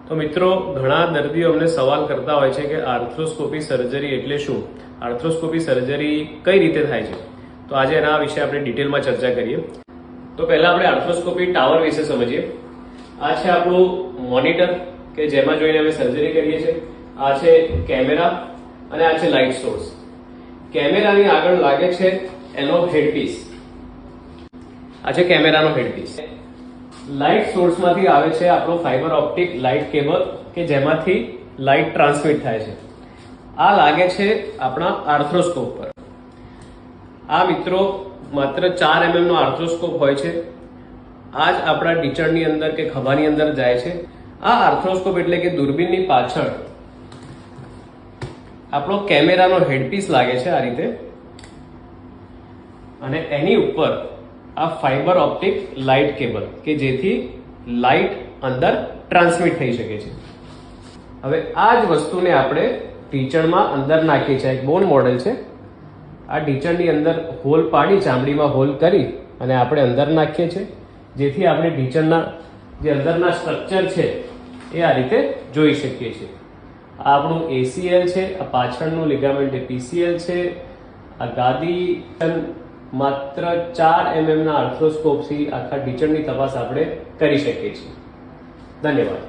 તો મિત્રો, ઘણા દર્દીઓ અમને સવાલ કરતા હોય છે કે આર્થ્રોસ્કોપી સર્જરી એટલે શું, આર્થ્રોસ્કોપી સર્જરી કઈ રીતે થાય છે. તો આજે એના વિશે આપણે ડિટેલમાં ચર્ચા કરીએ. તો પહેલા આપણે આર્થ્રોસ્કોપી ટાવર વિશે સમજીએ. આ છે આપણું મોનિટર કે જેમાં જોઈને અમે સર્જરી કરીએ છીએ. આ છે કેમેરા અને આ છે લાઇટ સોર્સ. કેમેરાની આગળ લાગે છે એનો હેડપીસ. આ છે કેમેરાનો હેડપીસ. લાઇટ સોર્સમાંથી આવે છે આપણો ફાઇબર ઓપ્ટિક લાઇટ કેબલ કે જેમાંથી લાઇટ ટ્રાન્સમિટ થાય છે. આ લાગે છે આપણા આર્થ્રોસ્કોપ પર. આ મિત્રો માત્ર 4 mm નો આર્થ્રોસ્કોપ હોય છે. આ જ આપણા ટીચરની અંદર કે ખભાની અંદર જાય છે. આ આર્થ્રોસ્કોપ એટલે કે દૂરબીનની પાછળ આપણો કેમેરાનો હેડપીસ લાગે છે આ રીતે, અને એની ઉપર આ ફાઇબર ઓપ્ટિક લાઇટ કેબલ કે જેથી લાઇટ અંદર ટ્રાન્સમિટ થઈ શકે છે. હવે આ જ વસ્તુને આપણે ટીચરમાં અંદર નાખીએ છીએ. એક બોન મોડેલ છે. આ ટીચરની અંદર હોલ પાડી, ચામડીમાં હોલ કરી અને આપણે અંદર નાખીએ છીએ, જેથી આપણે ટીચરના જે અંદરના સ્ટ્રક્ચર છે એ આ રીતે જોઈ શકીએ છીએ. આ આપણું ACL છે, આ પાછળનું લિગામેન્ટ એ PCL છે. આ ગાદી માત્ર 4 mm ના આર્થ્રોસ્કોપથી આખા ટીચરની તપાસ આપણે કરી શકીએ છીએ. ધન્યવાદ.